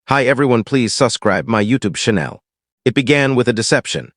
Hi everyone, please subscribe my YouTube channel. It began with a deception.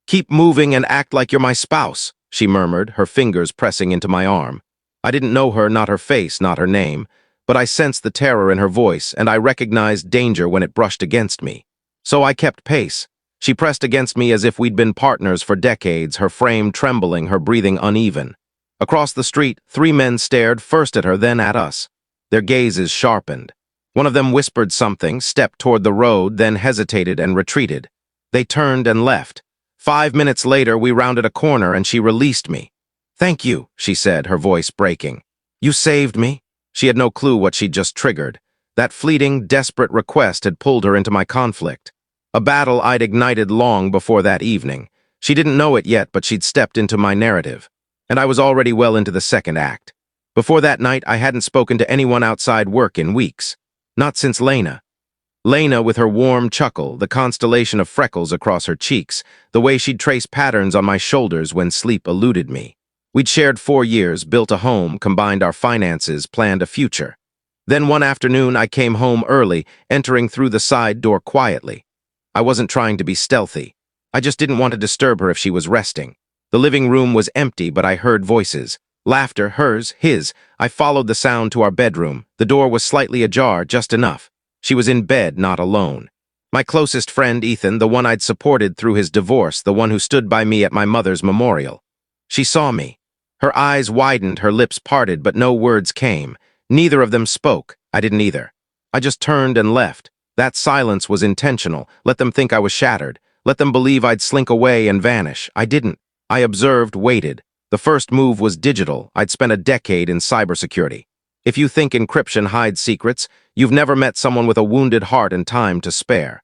Keep moving and act like you're my spouse, she murmured, her fingers pressing into my arm. I didn't know her, not her face, not her name, but I sensed the terror in her voice, and I recognized danger when it brushed against me. So I kept pace. She pressed against me as if we'd been partners for decades, her frame trembling, her breathing uneven. Across the street, 3 men stared, first at her, then at us. Their gazes sharpened. One of them whispered something, stepped toward the road, then hesitated and retreated. They turned and left. 5 minutes later, we rounded a corner and she released me. "Thank you," she said, her voice breaking. "You saved me." She had no clue what she'd just triggered. That fleeting, desperate request had pulled her into my conflict. A battle I'd ignited long before that evening. She didn't know it yet, but she'd stepped into my narrative. And I was already well into the second act. Before that night, I hadn't spoken to anyone outside work in weeks. Not since Lena. Lena, with her warm chuckle, the constellation of freckles across her cheeks, the way she'd trace patterns on my shoulders when sleep eluded me. We'd shared 4 years, built a home, combined our finances, planned a future. Then one afternoon, I came home early, entering through the side door quietly. I wasn't trying to be stealthy. I just didn't want to disturb her if she was resting. The living room was empty, but I heard voices. Laughter, hers, his. I followed the sound to our bedroom. The door was slightly ajar, just enough. She was in bed, not alone. My closest friend, Ethan, the one I'd supported through his divorce, the one who stood by me at my mother's memorial. She saw me. Her eyes widened, her lips parted, but no words came. Neither of them spoke. I didn't either. I just turned and left. That silence was intentional. Let them think I was shattered. Let them believe I'd slink away and vanish. I didn't. I observed, waited. The first move was digital. I'd spent a decade in cybersecurity. If you think encryption hides secrets, you've never met someone with a wounded heart and time to spare.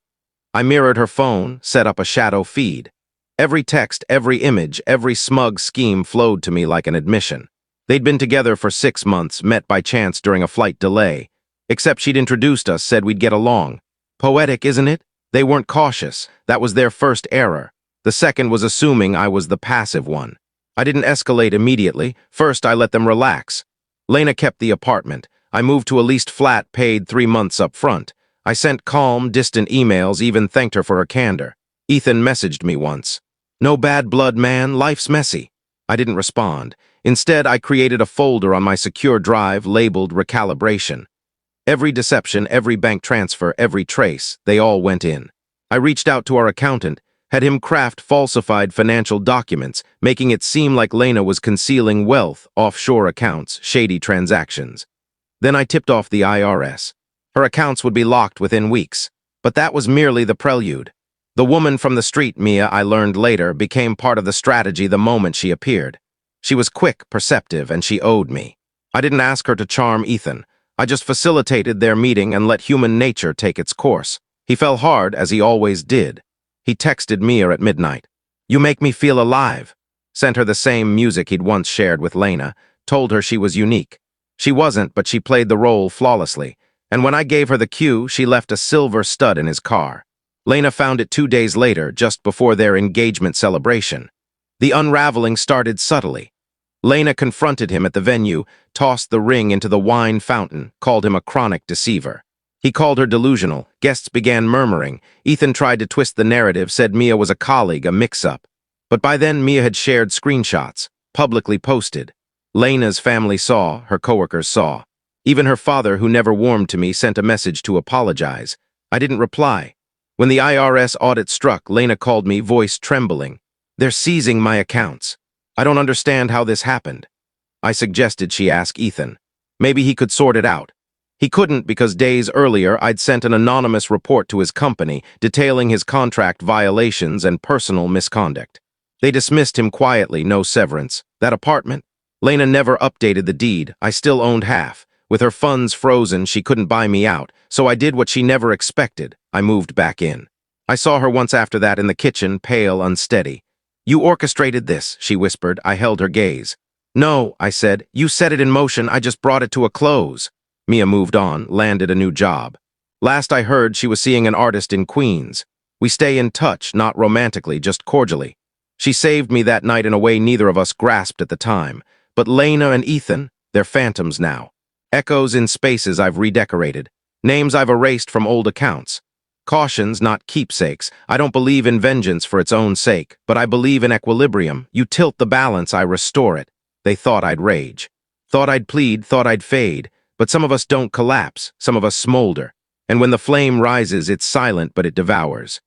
I mirrored her phone, set up a shadow feed. Every text, every image, every smug scheme flowed to me like an admission. They'd been together for 6 months, met by chance during a flight delay. Except she'd introduced us, said we'd get along. Poetic, isn't it? They weren't cautious. That was their first error. The second was assuming I was the passive one. I didn't escalate immediately. First, I let them relax. Lena kept the apartment. I moved to a leased flat, paid 3 months up front. I sent calm, distant emails, even thanked her for her candor. Ethan messaged me once. "No bad blood, man. Life's messy." I didn't respond. Instead, I created a folder on my secure drive labeled recalibration. Every deception, every bank transfer, every trace, they all went in. I reached out to our accountant, had him craft falsified financial documents, making it seem like Lena was concealing wealth, offshore accounts, shady transactions. Then I tipped off the IRS. Her accounts would be locked within weeks. But that was merely the prelude. The woman from the street, Mia, I learned later, became part of the strategy the moment she appeared. She was quick, perceptive, and she owed me. I didn't ask her to charm Ethan. I just facilitated their meeting and let human nature take its course. He fell hard, as he always did. He texted Mia at midnight. "You make me feel alive." Sent her the same music he'd once shared with Lena, told her she was unique. She wasn't, but she played the role flawlessly. And when I gave her the cue, she left a silver stud in his car. Lena found it 2 days later, just before their engagement celebration. The unraveling started subtly. Lena confronted him at the venue, tossed the ring into the wine fountain, called him a chronic deceiver. He called her delusional. Guests began murmuring. Ethan tried to twist the narrative, said Mia was a colleague, a mix-up. But by then, Mia had shared screenshots, publicly posted. Lena's family saw, her coworkers saw. Even her father, who never warmed to me, sent a message to apologize. I didn't reply. When the IRS audit struck, Lena called me, voice trembling. "They're seizing my accounts. I don't understand how this happened." I suggested she ask Ethan. Maybe he could sort it out. He couldn't because days earlier I'd sent an anonymous report to his company detailing his contract violations and personal misconduct. They dismissed him quietly, no severance. That apartment? Lena never updated the deed. I still owned half. With her funds frozen, she couldn't buy me out, so I did what she never expected. I moved back in. I saw her once after that in the kitchen, pale, unsteady. "You orchestrated this," she whispered. I held her gaze. "No," I said. "You set it in motion. I just brought it to a close." Mia moved on, landed a new job. Last I heard, she was seeing an artist in Queens. We stay in touch, not romantically, just cordially. She saved me that night in a way neither of us grasped at the time. But Lena and Ethan, they're phantoms now. Echoes in spaces I've redecorated. Names I've erased from old accounts. Cautions, not keepsakes. I don't believe in vengeance for its own sake, but I believe in equilibrium. You tilt the balance, I restore it. They thought I'd rage. Thought I'd plead, thought I'd fade. But some of us don't collapse, some of us smolder. And when the flame rises, it's silent, but it devours.